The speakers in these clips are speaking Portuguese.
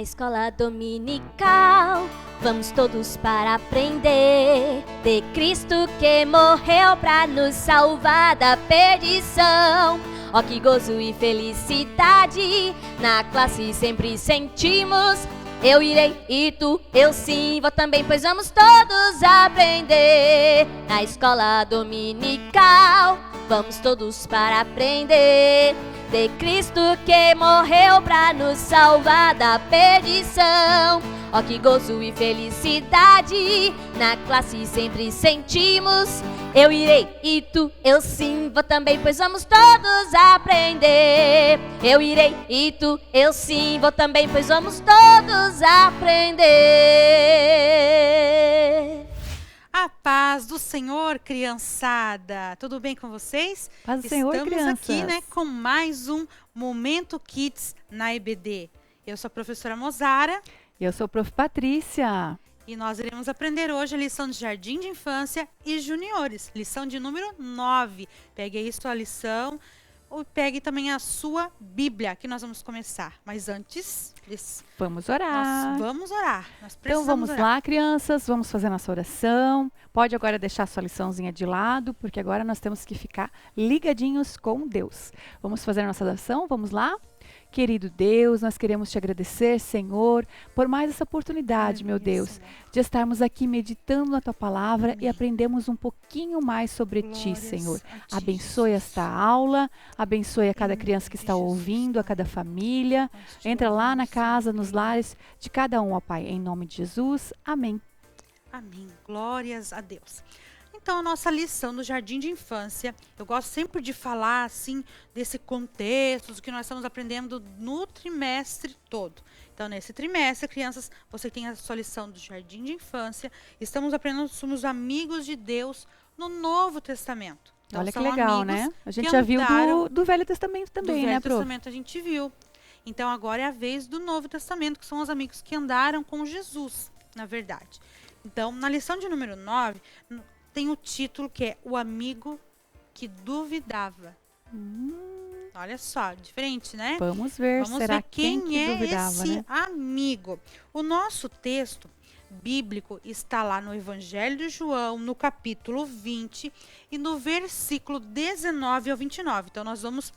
escola dominical, vamos todos para aprender de Cristo que morreu para nos salvar da perdição. Ó, que gozo e felicidade na classe sempre sentimos. Eu irei e tu, eu sim, vou também, pois vamos todos aprender na escola dominical. Vamos todos para aprender de Cristo que morreu para nos salvar da perdição. Ó, que gozo e felicidade na classe sempre sentimos. Eu irei e tu, eu sim, vou também, pois vamos todos aprender. Eu irei e tu, eu sim, vou também, pois vamos todos aprender. A paz do Senhor, criançada. Tudo bem com vocês? Paz do Senhor, crianças. Estamos aqui, com mais um Momento Kids na EBD. Eu sou a professora Mozara. Eu sou a prof. Patrícia. E nós iremos aprender hoje a lição de Jardim de Infância e Juniores, lição de número 9. Pegue aí sua lição, ou pegue também a sua Bíblia, que nós vamos começar. Mas antes, vamos orar. Nós vamos orar. Nós Então vamos orar. lá, crianças, vamos fazer nossa oração. Pode agora deixar sua liçãozinha de lado, porque agora nós temos que ficar ligadinhos com Deus. Vamos fazer a nossa oração? Vamos lá? Querido Deus, nós queremos te agradecer, Senhor, por mais essa oportunidade, meu Deus, de estarmos aqui meditando na tua palavra e aprendemos um pouquinho mais sobre ti, Senhor. Abençoe esta aula, abençoe a cada criança que está ouvindo, a cada família. Entra lá na casa, nos lares de cada um, ó Pai, em nome de Jesus. Amém. Amém. Glórias a Deus. Então, a nossa lição do Jardim de Infância, eu gosto sempre de falar, assim, desse contexto, do que nós estamos aprendendo no trimestre todo. Então, nesse trimestre, crianças, você tem a sua lição do Jardim de Infância. Estamos aprendendo, somos amigos de Deus no Novo Testamento. Então, olha que legal, né? A gente já viu do Velho Testamento também, né, prof? Do Velho Testamento a gente viu. Então, agora é a vez do Novo Testamento, que são os amigos que andaram com Jesus, na verdade. Então, na lição de número 9... tem o título que é O Amigo que Duvidava. Olha só, diferente, né? Vamos ver, será quem que duvidava, esse né? amigo. O nosso texto bíblico está lá no Evangelho de João, no capítulo 20 e no versículo 19 ao 29. Então, nós vamos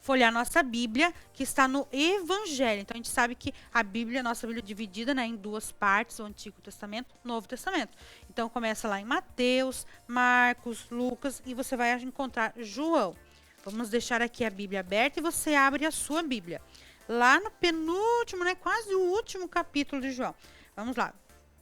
folhear nossa Bíblia, que está no Evangelho. Então, a gente sabe que a Bíblia, nossa Bíblia é dividida, em duas partes, o Antigo Testamento e o Novo Testamento. Então, começa lá em Mateus, Marcos, Lucas, e você vai encontrar João. Vamos deixar aqui a Bíblia aberta e você abre a sua Bíblia. Lá no penúltimo, quase o último capítulo de João. Vamos lá.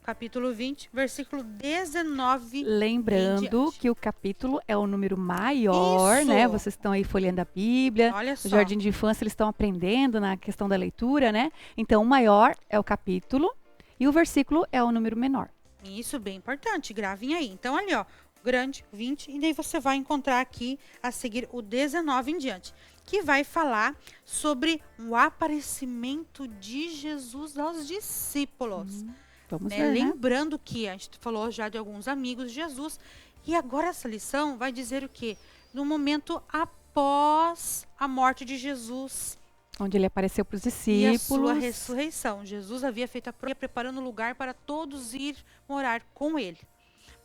Capítulo 20, versículo 19. Lembrando que o capítulo é o número maior, Isso. né? Vocês estão aí folheando a Bíblia. Olha só. No Jardim de Infância eles estão aprendendo na questão da leitura, né? Então o maior é o capítulo e o versículo é o número menor. Isso, bem importante. Gravem aí. Então, ali, ó, grande, 20, e daí você vai encontrar aqui a seguir o 19 em diante, que vai falar sobre o aparecimento de Jesus aos discípulos. Vamos ver, Lembrando que a gente falou já de alguns amigos de Jesus. E agora essa lição vai dizer o quê? No momento após a morte de Jesus. Onde ele apareceu para os discípulos. E a sua ressurreição. Jesus havia feito a prova, preparando lugar para todos ir morar com ele.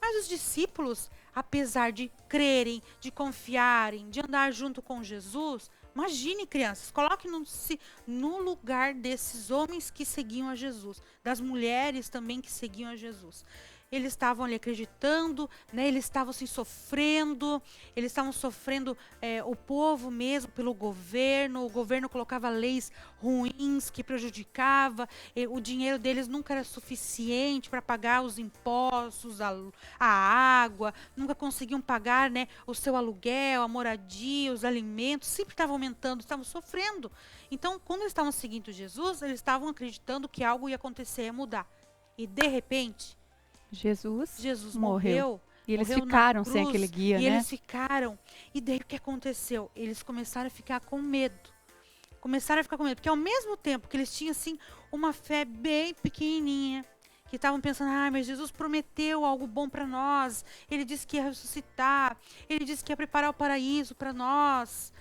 Mas os discípulos, apesar de crerem, de confiarem, de andar junto com Jesus, imagine, crianças, coloque-se no lugar desses homens que seguiam a Jesus, das mulheres também que seguiam a Jesus. Eles estavam ali acreditando, eles estavam assim, sofrendo o povo mesmo pelo governo. O governo colocava leis ruins que prejudicava, o dinheiro deles nunca era suficiente para pagar os impostos, a água, nunca conseguiam pagar o seu aluguel, a moradia, os alimentos, sempre estava aumentando, estavam sofrendo. Então, quando eles estavam seguindo Jesus, eles estavam acreditando que algo ia acontecer, ia mudar. E de repente, Jesus morreu. E eles ficaram sem aquele guia, né? E eles ficaram. E daí o que aconteceu? Eles começaram a ficar com medo. Porque ao mesmo tempo que eles tinham, assim, uma fé bem pequenininha, que estavam pensando, mas Jesus prometeu algo bom para nós. Ele disse que ia ressuscitar. Ele disse que ia preparar o paraíso para nós.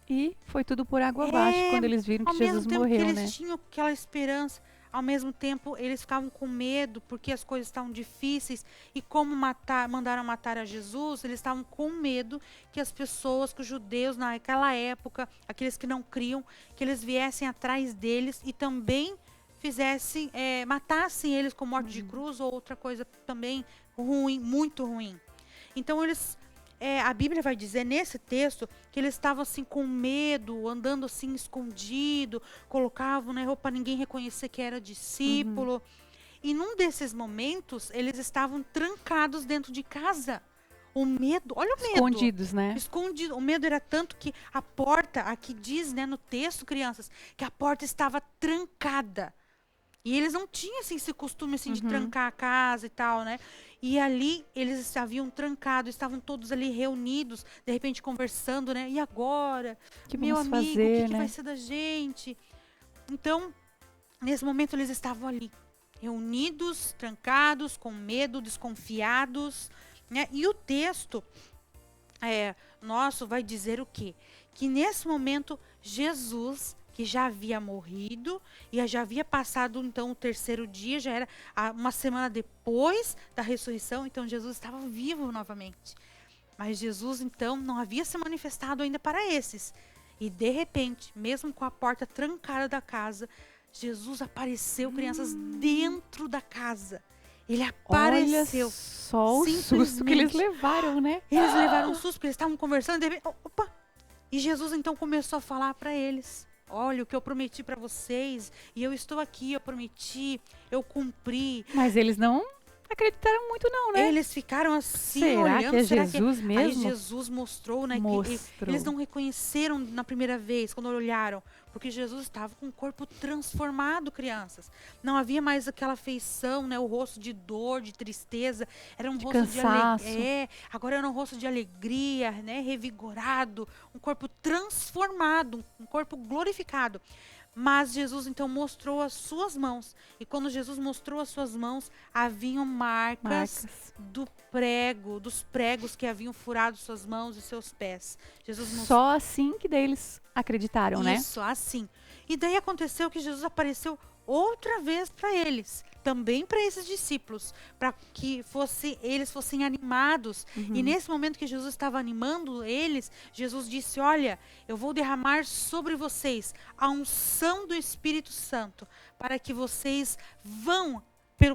E foi tudo por água abaixo quando eles viram que Ao Jesus mesmo tempo morreu, que eles né? tinham aquela esperança, ao mesmo tempo eles ficavam com medo porque as coisas estavam difíceis e como mandaram matar a Jesus, eles estavam com medo que as pessoas, que os judeus naquela época, aqueles que não criam, que eles viessem atrás deles e também fizessem, matassem eles com morte de cruz ou outra coisa também ruim, muito ruim. Então a Bíblia vai dizer nesse texto que eles estavam assim com medo, andando assim escondido, colocavam, né, roupa para ninguém reconhecer que era discípulo. E num desses momentos, eles estavam trancados dentro de casa. O medo, olha o medo. Escondidos, né? Escondido. O medo era tanto que a porta, aqui diz, né, no texto, crianças, que a porta estava trancada. E eles não tinham assim, esse costume assim, de trancar a casa e tal, né? E ali eles haviam trancado, estavam todos ali reunidos, de repente conversando, né? E agora? Que Meu vamos amigo, fazer, o que né? vai ser da gente? Então, nesse momento eles estavam ali, reunidos, trancados, com medo, desconfiados, né? E o texto nosso vai dizer o quê? Que nesse momento Jesus, que já havia morrido e já havia passado então o terceiro dia, já era uma semana depois da ressurreição, então Jesus estava vivo novamente. Mas Jesus então não havia se manifestado ainda para esses. E de repente, mesmo com a porta trancada da casa, Jesus apareceu, crianças, dentro da casa. Ele apareceu. Olha só o susto que eles levaram, né? Eles levaram um susto, porque eles estavam conversando, e de repente, opa! E Jesus então começou a falar para eles: olha, o que eu prometi para vocês, e eu estou aqui, eu prometi, eu cumpri. Mas eles não acreditaram muito não, né? Eles ficaram assim, Será olhando. que é será Jesus Aí mesmo? Jesus mostrou, né? Que Mostrou. eles não reconheceram na primeira vez, quando olharam, porque Jesus estava com o corpo transformado, crianças. Não havia mais aquela feição, né? O rosto de dor, de tristeza. Era um De rosto cansaço. de alegria. Agora era um rosto de alegria, né? Revigorado. Um corpo transformado, um corpo glorificado. Mas Jesus então mostrou as suas mãos. E quando Jesus mostrou as suas mãos, haviam marcas dos pregos que haviam furado suas mãos e seus pés. Jesus mostrou. Só assim que daí eles acreditaram, né? Isso, assim. E daí aconteceu que Jesus apareceu outra vez para eles, também para esses discípulos, para que eles fossem animados. E nesse momento que Jesus estava animando eles, Jesus disse: olha, eu vou derramar sobre vocês a unção do Espírito Santo, para que vocês vão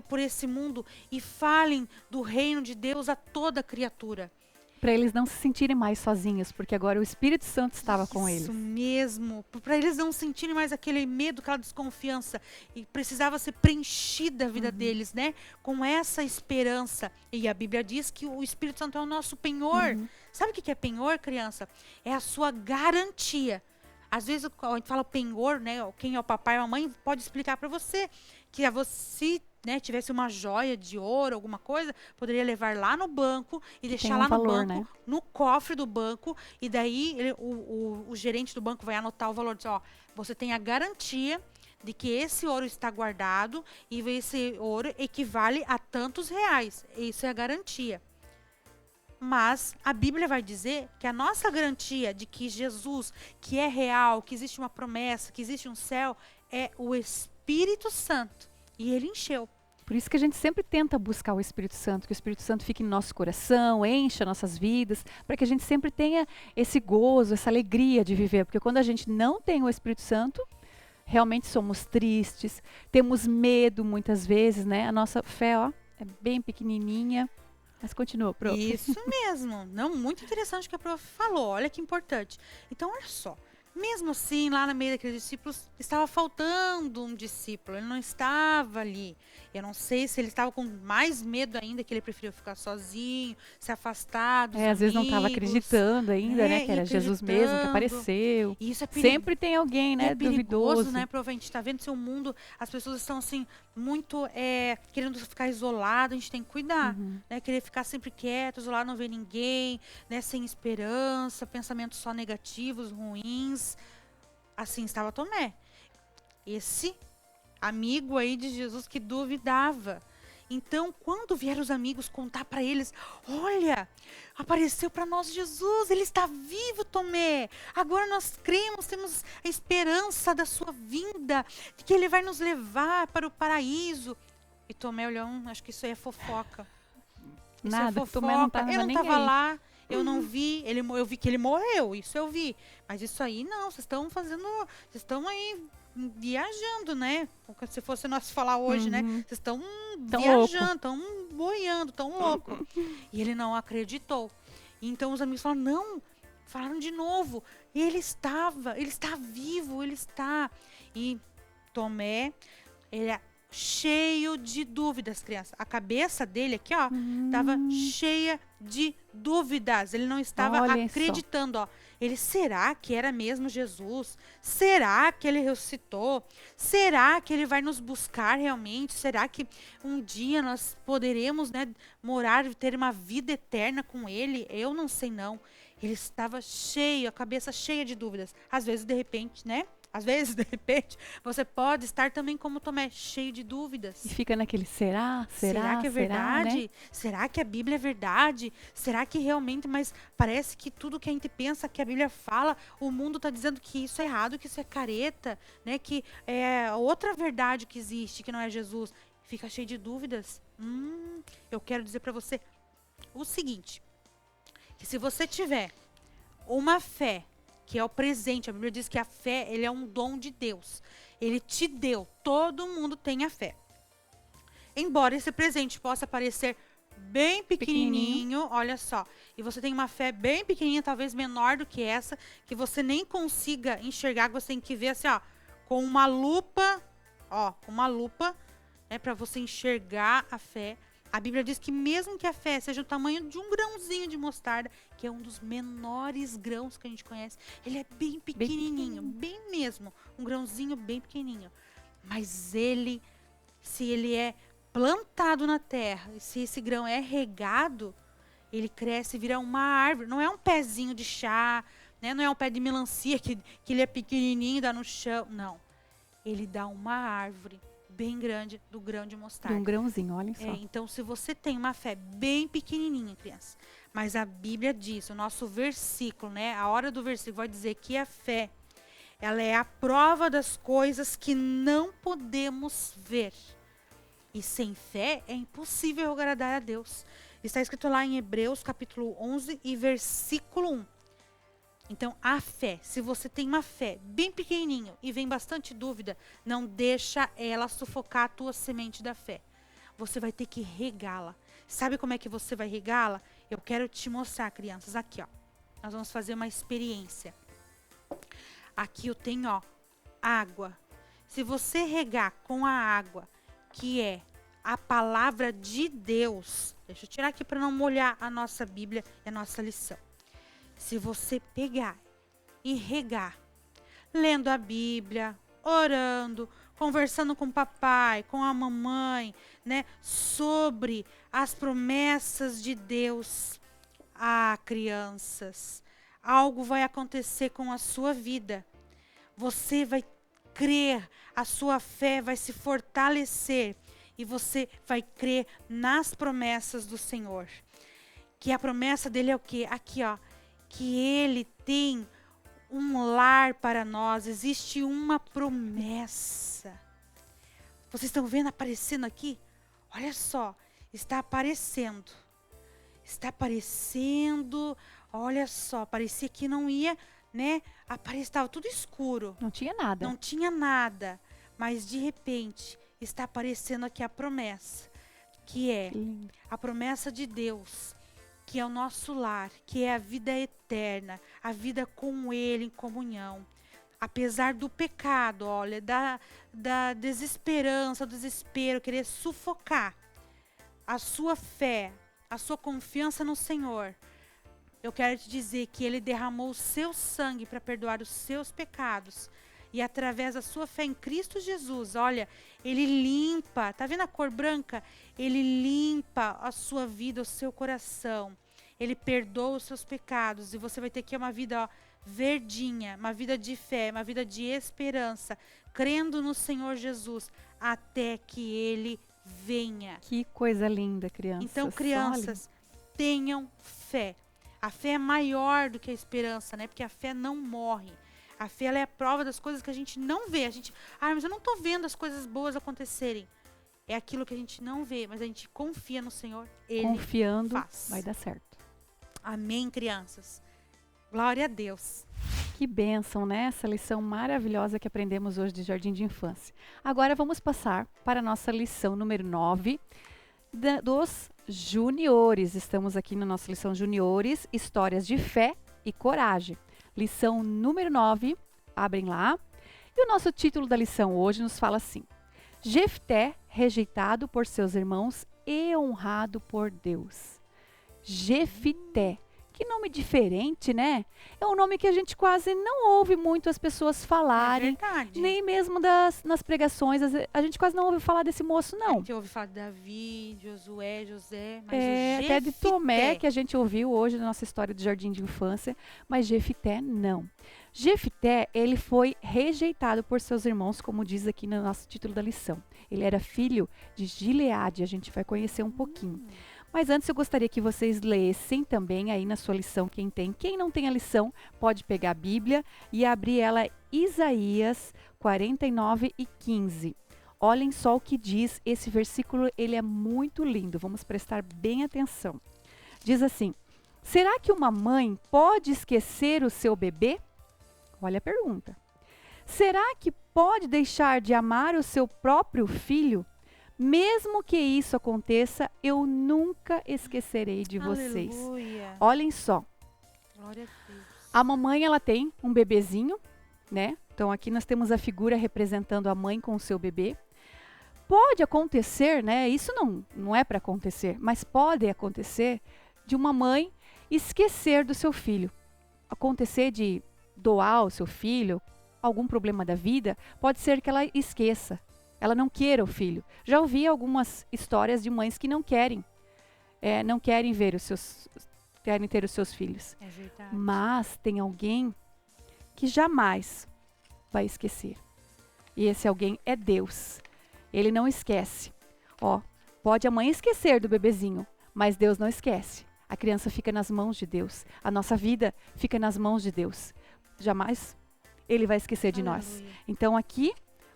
por esse mundo e falem do reino de Deus a toda criatura. Para eles não se sentirem mais sozinhos, porque agora o Espírito Santo estava com eles. Isso mesmo, para eles não sentirem mais aquele medo, aquela desconfiança, e precisava ser preenchida a vida deles, né, com essa esperança. E a Bíblia diz que o Espírito Santo é o nosso penhor. Sabe o que é penhor, criança? É a sua garantia. Às vezes a gente fala penhor, né, quem é o papai ou a mãe pode explicar para você que você, né, tivesse uma joia de ouro, alguma coisa, poderia levar lá no banco e deixar lá no banco, né? no cofre do banco, e daí o gerente do banco vai anotar o valor, diz, ó, você tem a garantia de que esse ouro está guardado e esse ouro equivale a tantos reais. Isso é a garantia. Mas a Bíblia vai dizer que a nossa garantia de que Jesus, que é real, que existe uma promessa, que existe um céu, é o Espírito Santo. E ele encheu. Por isso que a gente sempre tenta buscar o Espírito Santo, que o Espírito Santo fique em nosso coração, encha nossas vidas, para que a gente sempre tenha esse gozo, essa alegria de viver. Porque quando a gente não tem o Espírito Santo, realmente somos tristes, temos medo muitas vezes, né? A nossa fé, ó, é bem pequenininha. Mas continua, prof. Isso mesmo. Não, muito interessante o que a prof falou. Olha que importante. Então, olha só. Mesmo assim, lá no meio daqueles discípulos, estava faltando um discípulo. Ele não estava ali. Eu não sei se ele estava com mais medo ainda, que ele preferiu ficar sozinho, se afastar dos Às vezes não estava amigos. acreditando ainda, né? Que era Jesus mesmo que apareceu. E isso é Sempre tem alguém, né? é perigoso, Duvidoso. né, Prof? A gente está vendo seu mundo, as pessoas estão assim, muito querendo ficar isolado, a gente tem que cuidar, né? Querer ficar sempre quieto, isolado, não ver ninguém, né? Sem esperança, pensamentos só negativos, ruins. Assim estava Tomé. Esse amigo aí de Jesus que duvidava. Então, quando vieram os amigos contar para eles, olha, apareceu para nós Jesus, ele está vivo, Tomé. Agora nós cremos, temos a esperança da sua vinda, de que ele vai nos levar para o paraíso. E Tomé olhou, acho que isso aí é fofoca. Isso Nada, é fofoca. Tomé não tava Eu não nem estava aí. lá, eu não vi, eu vi que ele morreu, isso eu vi. Mas isso aí não, vocês estão aí viajando, né? Como se fosse nós falar hoje, né? Vocês estão Tão viajando, estão boiando, tão louco. E ele não acreditou. Então os amigos falaram, não, falaram de novo. Ele está vivo, ele está. E Tomé, ele é cheio de dúvidas, crianças. A cabeça dele aqui, ó, estava cheia de dúvidas. Ele não estava Olha acreditando, ó. Ele, será que era mesmo Jesus? Será que ele ressuscitou? Será que ele vai nos buscar realmente? Será que um dia nós poderemos, né, morar, ter uma vida eterna com ele? Eu não sei não. Ele estava cheio, a cabeça cheia de dúvidas. Às vezes, de repente, né? Às vezes, de repente, você pode estar também como Tomé, cheio de dúvidas. E fica naquele será que é verdade? né? Será que a Bíblia é verdade? Será que realmente, mas parece que tudo que a gente pensa que a Bíblia fala, o mundo está dizendo que isso é errado, que isso é careta, né? Que é outra verdade que existe, que não é Jesus. Fica cheio de dúvidas. Eu quero dizer para você o seguinte, que se você tiver uma fé, que é o presente, a Bíblia diz que a fé, ele é um dom de Deus. Ele te deu, todo mundo tem a fé. Embora esse presente possa parecer bem pequenininho, olha só, e você tem uma fé bem pequenininha, talvez menor do que essa, que você nem consiga enxergar, que você tem que ver assim, ó, com uma lupa, né, para você enxergar a fé. A Bíblia diz que mesmo que a fé seja o tamanho de um grãozinho de mostarda, que é um dos menores grãos que a gente conhece, ele é bem pequenininho, bem mesmo, um grãozinho bem pequenininho. Mas ele, se ele é plantado na terra, e se esse grão é regado, ele cresce e vira uma árvore. Não é um pezinho de chá, né? Não é um pé de melancia que ele é pequenininho e dá no chão. Não, ele dá uma árvore bem grande do grão de mostarda. De um grãozinho, olha só. Então, se você tem uma fé bem pequenininha, criança, mas a Bíblia diz, o nosso versículo, né? A hora do versículo vai dizer que a fé, ela é a prova das coisas que não podemos ver. E sem fé é impossível agradar a Deus. Está escrito lá em Hebreus capítulo 11 e versículo 1. Então, a fé, se você tem uma fé bem pequenininho e vem bastante dúvida, não deixa ela sufocar a tua semente da fé. Você vai ter que regá-la. Sabe como é que você vai regá-la? Eu quero te mostrar, crianças, aqui, ó. Nós vamos fazer uma experiência. Aqui eu tenho, ó, água. Se você regar com a água, que é a palavra de Deus, deixa eu tirar aqui para não molhar a nossa Bíblia e a nossa lição. Se você pegar e regar, lendo a Bíblia, orando, conversando com o papai, com a mamãe, né, sobre as promessas de Deus. Crianças, algo vai acontecer com a sua vida. Você vai crer, a sua fé vai se fortalecer e você vai crer nas promessas do Senhor. Que a promessa dele é o quê? Aqui, ó. Que ele tem um lar para nós, existe uma promessa. Vocês estão vendo aparecendo aqui? Olha só, está aparecendo. Está aparecendo, olha só, parecia que não ia, né? Estava tudo escuro. Não tinha nada. Não tinha nada, mas de repente está aparecendo aqui a promessa, que é a promessa de Deus, que é o nosso lar, que é a vida eterna, a vida com Ele em comunhão. Apesar do pecado, olha, da desesperança, do desespero, querer sufocar a sua fé, a sua confiança no Senhor, eu quero te dizer que Ele derramou o seu sangue para perdoar os seus pecados. E através da sua fé em Cristo Jesus, olha, Ele limpa, tá vendo a cor branca? Ele limpa a sua vida, o seu coração. Ele perdoa os seus pecados e você vai ter que ter uma vida, ó, verdinha, uma vida de fé, uma vida de esperança, crendo no Senhor Jesus, até que Ele venha. Que coisa linda, crianças. Então, crianças, tenham fé. A fé é maior do que a esperança, né? Porque a fé não morre. A fé, ela é a prova das coisas que a gente não vê. Mas eu não tô vendo as coisas boas acontecerem. É aquilo que a gente não vê, mas a gente confia no Senhor. Ele Confiando, faz. vai dar certo. Amém, crianças. Glória a Deus. Que bênção, né? Essa lição maravilhosa que aprendemos hoje de Jardim de Infância. Agora vamos passar para a nossa lição número 9 dos juniores. Estamos aqui na nossa lição juniores, histórias de fé e coragem. Lição número 9, abrem lá. E o nosso título da lição hoje nos fala assim: Jefté, rejeitado por seus irmãos e honrado por Deus. Jefté. Que nome diferente, né? É um nome que a gente quase não ouve muito as pessoas falarem. É verdade. Nem mesmo nas pregações. A gente quase não ouve falar desse moço, não. A gente ouve falar de Davi, Josué, José, mas o Até de Jefté, Tomé, que a gente ouviu hoje na nossa história de Jardim de Infância. Mas Jefté, não. Jefté, ele foi rejeitado por seus irmãos, como diz aqui no nosso título da lição. Ele era filho de Gileade, a gente vai conhecer um pouquinho. Mas antes eu gostaria que vocês lessem também aí na sua lição, quem tem. Quem não tem a lição, pode pegar a Bíblia e abrir ela Isaías 49:15. Olhem só o que diz esse versículo, ele é muito lindo, vamos prestar bem atenção. Diz assim: será que uma mãe pode esquecer o seu bebê? Olha a pergunta. Será que pode deixar de amar o seu próprio filho? Mesmo que isso aconteça, eu nunca esquecerei de vocês. Aleluia. Olhem só. Glória a Deus. A mamãe, ela tem um bebezinho, né? Então aqui nós temos a figura representando a mãe com o seu bebê. Pode acontecer, né? Isso não é para acontecer, mas pode acontecer de uma mãe esquecer do seu filho. Acontecer de doar o seu filho, algum problema da vida, pode ser que ela esqueça. Ela não queira o filho. Já ouvi algumas histórias de mães que não querem ver querem ter os seus filhos. É verdade. Mas tem alguém que jamais vai esquecer. E esse alguém é Deus. Ele não esquece. Pode a mãe esquecer do bebezinho, mas Deus não esquece. A criança fica nas mãos de Deus. A nossa vida fica nas mãos de Deus. Jamais Ele vai esquecer de nós. Aleluia. Então aqui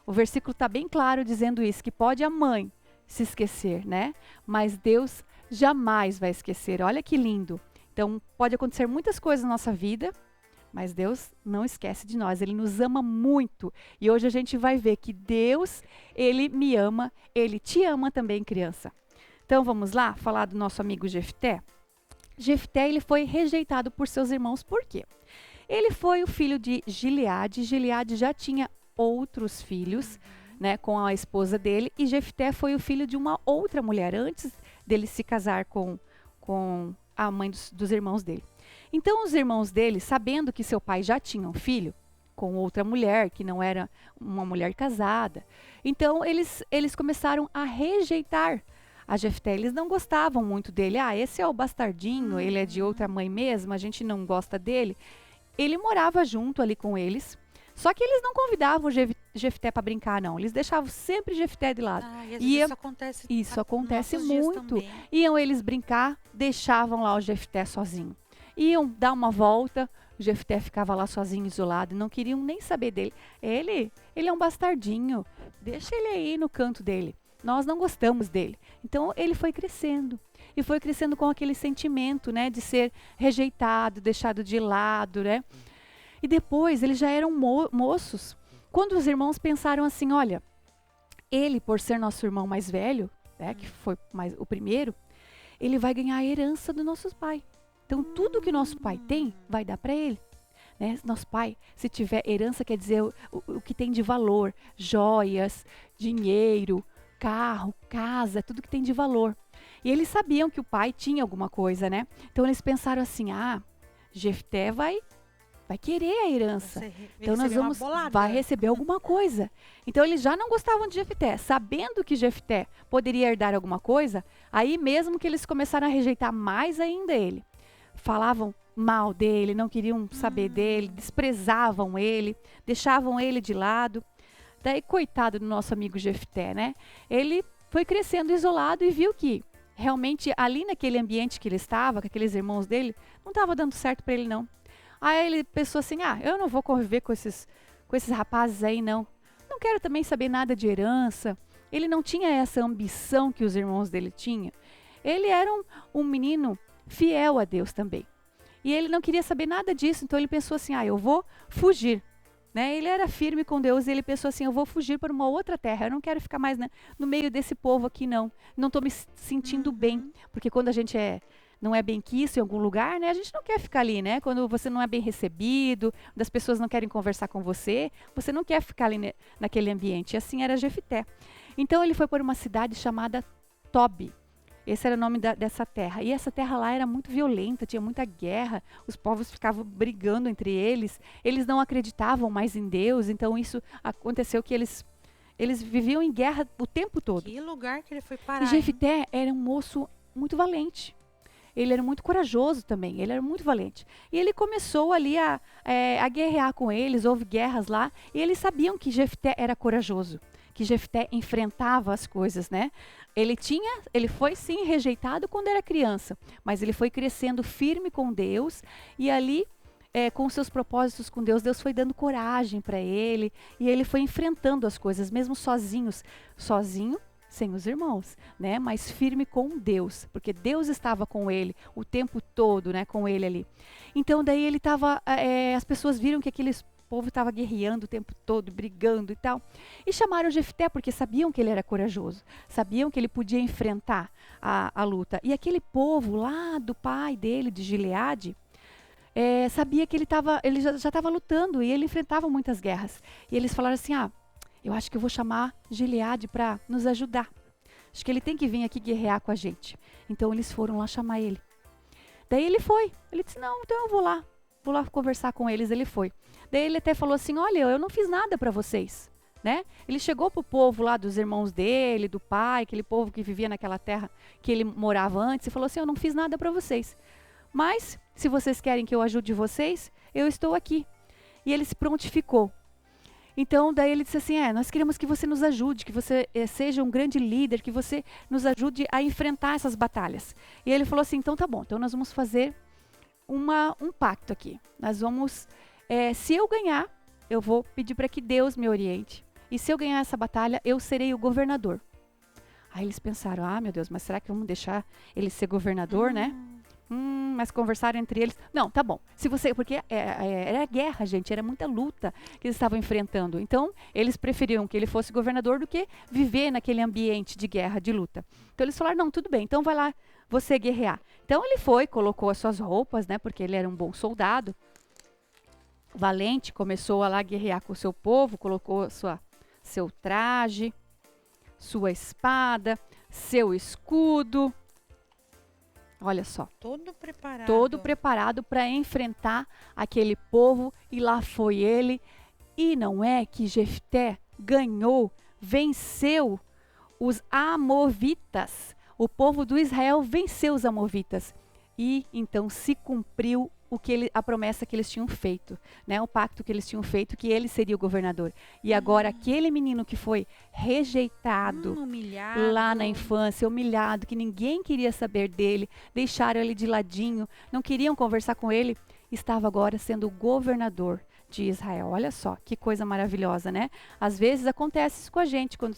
o versículo está bem claro dizendo isso, que pode a mãe se esquecer, né? Mas Deus jamais vai esquecer. Olha que lindo. Então, pode acontecer muitas coisas na nossa vida, mas Deus não esquece de nós. Ele nos ama muito. E hoje a gente vai ver que Deus, Ele me ama, Ele te ama também, criança. Então, vamos lá falar do nosso amigo Jefté. Jefté, ele foi rejeitado por seus irmãos. Por quê? Ele foi o filho de Gileade. Gileade já tinha outros filhos, né, com a esposa dele, e Jefté foi o filho de uma outra mulher, antes dele se casar com a mãe dos irmãos dele. Então os irmãos dele, sabendo que seu pai já tinha um filho com outra mulher, que não era uma mulher casada, então eles começaram a rejeitar a Jefté. Eles não gostavam muito dele. Esse é o bastardinho, ele é de outra mãe mesmo, a gente não gosta dele. Ele morava junto ali com eles. Só que eles não convidavam o Jefté para brincar, não. Eles deixavam sempre Jefté de lado. E às vezes isso acontece Isso acontece nos nossos dias muito. também. Iam eles brincar, deixavam lá o Jefté sozinho. Iam dar uma volta, o Jefté ficava lá sozinho, isolado, e não queriam nem saber dele. Ele é um bastardinho, deixa ele aí no canto dele. Nós não gostamos dele. Então ele foi crescendo. E foi crescendo com aquele sentimento, né, de ser rejeitado, deixado de lado, né? E depois, eles já eram moços. Quando os irmãos pensaram assim, olha, ele, por ser nosso irmão mais velho, né, que foi o primeiro, ele vai ganhar a herança do nosso pai. Então, tudo que nosso pai tem, vai dar para ele. Né? Nosso pai, se tiver herança, quer dizer o que tem de valor. Joias, dinheiro, carro, casa, tudo que tem de valor. E eles sabiam que o pai tinha alguma coisa, né? Então, eles pensaram assim, Jefté vai querer a herança. Então nós vai receber alguma coisa. Então eles já não gostavam de Jefté, sabendo que Jefté poderia herdar alguma coisa, aí mesmo que eles começaram a rejeitar mais ainda ele. Falavam mal dele, não queriam saber dele, desprezavam ele, deixavam ele de lado. Daí, coitado do nosso amigo Jefté, né? Ele foi crescendo isolado e viu que realmente ali naquele ambiente que ele estava, com aqueles irmãos dele, não estava dando certo para ele não. Aí ele pensou assim, eu não vou conviver com esses rapazes aí não. Não quero também saber nada de herança. Ele não tinha essa ambição que os irmãos dele tinham. Ele era um menino fiel a Deus também. E ele não queria saber nada disso, então ele pensou assim, eu vou fugir. Né? Ele era firme com Deus e ele pensou assim, eu vou fugir para uma outra terra, eu não quero ficar mais, né, no meio desse povo aqui não estou me sentindo bem, porque quando a gente não é bem quisto em algum lugar, né, a gente não quer ficar ali, né, quando você não é bem recebido, as pessoas não querem conversar com você não quer ficar ali naquele ambiente, e assim era Jefté. Então ele foi para uma cidade chamada Tobi. Esse era o nome dessa terra. E essa terra lá era muito violenta, tinha muita guerra, os povos ficavam brigando entre eles, eles não acreditavam mais em Deus, então isso aconteceu que eles viviam em guerra o tempo todo. Que lugar que ele foi parar, E Jefté era um moço muito valente. Ele era muito corajoso também, ele era muito valente. E ele começou ali a guerrear com eles, houve guerras lá, e eles sabiam que Jefté era corajoso, que Jefté enfrentava as coisas, né? Ele foi sim rejeitado quando era criança, mas ele foi crescendo firme com Deus e ali com seus propósitos com Deus, Deus foi dando coragem para ele e ele foi enfrentando as coisas, mesmo sozinho, sem os irmãos, né? Mas firme com Deus, porque Deus estava com ele o tempo todo, né? Com ele ali. Então daí ele estava, as pessoas viram que o povo estava guerreando o tempo todo, brigando e tal. E chamaram Jefté porque sabiam que ele era corajoso. Sabiam que ele podia enfrentar a luta. E aquele povo lá do pai dele, de Gileade, sabia que ele já estava lutando e ele enfrentava muitas guerras. E eles falaram assim, eu acho que eu vou chamar Gileade para nos ajudar. Acho que ele tem que vir aqui guerrear com a gente. Então eles foram lá chamar ele. Daí ele foi. Ele disse, não, então eu vou lá conversar com eles. Ele foi. Daí ele até falou assim, olha, eu não fiz nada para vocês, né? Ele chegou pro povo lá dos irmãos dele, do pai, aquele povo que vivia naquela terra que ele morava antes, e falou assim, eu não fiz nada para vocês. Mas, se vocês querem que eu ajude vocês, eu estou aqui. E ele se prontificou. Então, daí ele disse assim, nós queremos que você nos ajude, que você seja um grande líder, que você nos ajude a enfrentar essas batalhas. E ele falou assim, então tá bom, então nós vamos fazer um pacto aqui. Nós vamos... se eu ganhar, eu vou pedir para que Deus me oriente. E se eu ganhar essa batalha, eu serei o governador. Aí eles pensaram, meu Deus, mas será que vamos deixar ele ser governador, né? Mas conversaram entre eles. Não, tá bom. Porque era guerra, gente, era muita luta que eles estavam enfrentando. Então, eles preferiam que ele fosse governador do que viver naquele ambiente de guerra, de luta. Então, eles falaram, não, tudo bem, então vai lá você guerrear. Então, ele foi, colocou as suas roupas, né, porque ele era um bom soldado. Valente, começou a lá guerrear com o seu povo, colocou seu traje, sua espada, seu escudo. Olha só. Todo preparado para enfrentar aquele povo, e lá foi ele. E não é que Jefté venceu os amovitas. O povo do Israel venceu os amovitas. E então se cumpriu a promessa que eles tinham feito, né? O pacto que eles tinham feito, que ele seria o governador. E agora aquele menino que foi rejeitado humilhado. Lá na infância, humilhado, que ninguém queria saber dele, deixaram ele de ladinho, não queriam conversar com ele, estava agora sendo o governador de Israel. Olha só, que coisa maravilhosa, né? Às vezes acontece isso com a gente, quando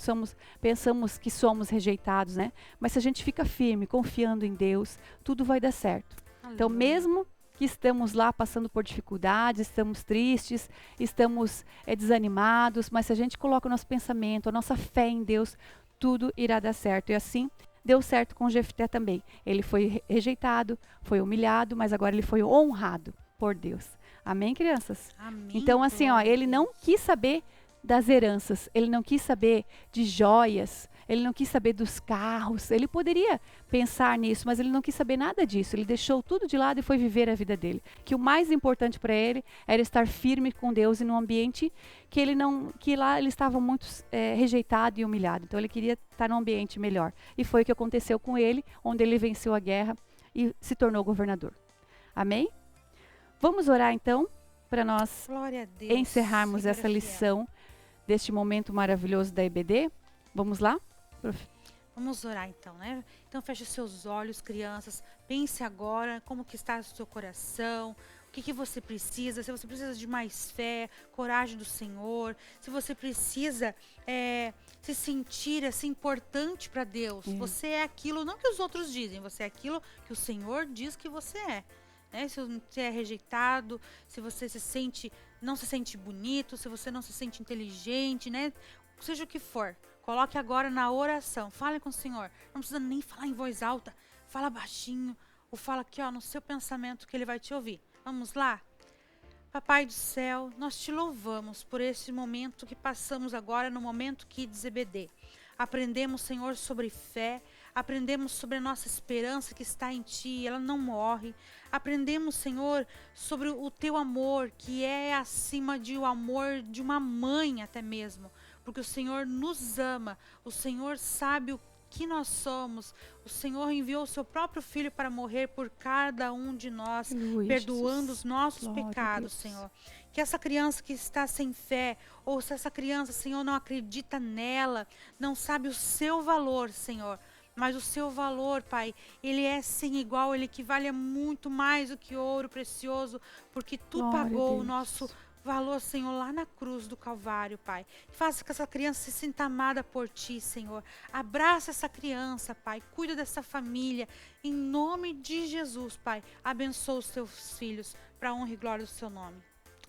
pensamos que somos rejeitados, né? Mas se a gente fica firme, confiando em Deus, tudo vai dar certo. Então, mesmo que estamos lá passando por dificuldades, estamos tristes, estamos desanimados, mas se a gente coloca o nosso pensamento, a nossa fé em Deus, tudo irá dar certo. E assim, deu certo com Jefté também. Ele foi rejeitado, foi humilhado, mas agora ele foi honrado por Deus. Amém, crianças? Amém. Então, assim, ele não quis saber das heranças, ele não quis saber de joias, ele não quis saber dos carros. Ele poderia pensar nisso, mas ele não quis saber nada disso. Ele deixou tudo de lado e foi viver a vida dele. Que o mais importante para ele era estar firme com Deus e num ambiente que lá ele estava muito rejeitado e humilhado. Então ele queria estar num ambiente melhor. E foi o que aconteceu com ele, onde ele venceu a guerra e se tornou governador. Amém? Vamos orar então, para nós encerrarmos essa lição deste momento maravilhoso da EBD. Vamos lá? Vamos orar então, né? Então feche os seus olhos, crianças. Pense agora como que está o seu coração. O que você precisa? Se você precisa de mais fé, coragem do Senhor. Se você precisa se sentir assim importante para Deus. Você é aquilo, não que os outros dizem. Você é aquilo que o Senhor diz que você é. Né? Se você é rejeitado, se você não se sente bonito, se você não se sente inteligente, né? Seja o que for. Coloque agora na oração. Fale com o Senhor. Não precisa nem falar em voz alta. Fala baixinho. Ou fala aqui, ó, no seu pensamento que Ele vai te ouvir. Vamos lá? Papai do céu, nós te louvamos por esse momento que passamos agora no Momento Kids EBD. Aprendemos, Senhor, sobre fé. Aprendemos sobre a nossa esperança que está em Ti, ela não morre. Aprendemos, Senhor, sobre o Teu amor, que é acima de o amor de uma mãe até mesmo. Porque o Senhor nos ama, o Senhor sabe o que nós somos. O Senhor enviou o seu próprio Filho para morrer por cada um de nós, perdoando os nossos pecados, Senhor. Que essa criança que está sem fé, ou se essa criança, Senhor, não acredita nela, não sabe o seu valor, Senhor, mas o seu valor, Pai, ele é sim igual, ele equivale a muito mais do que ouro precioso, porque Tu pagou o nosso valor, Senhor, lá na cruz do Calvário, Pai. Faça que essa criança se sinta amada por Ti, Senhor. Abraça essa criança, Pai. Cuida dessa família. Em nome de Jesus, Pai. Abençoa os Teus filhos para a honra e glória do Seu nome.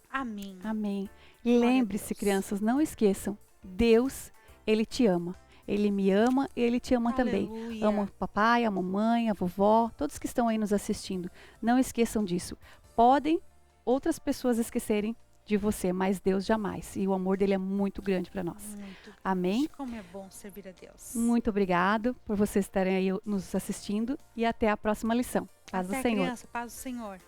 Amém. Amém. Lembre-se, crianças, não esqueçam. Deus, Ele te ama. Ele me ama e Ele te ama também. Ama o papai, a mamãe, a vovó, todos que estão aí nos assistindo. Não esqueçam disso. Podem outras pessoas esquecerem de você, mas Deus jamais. E o amor dele é muito grande para nós. Amém? Como é bom servir a Deus. Muito obrigado por vocês estarem aí nos assistindo e até a próxima lição. Paz do Senhor. Criança, paz do Senhor.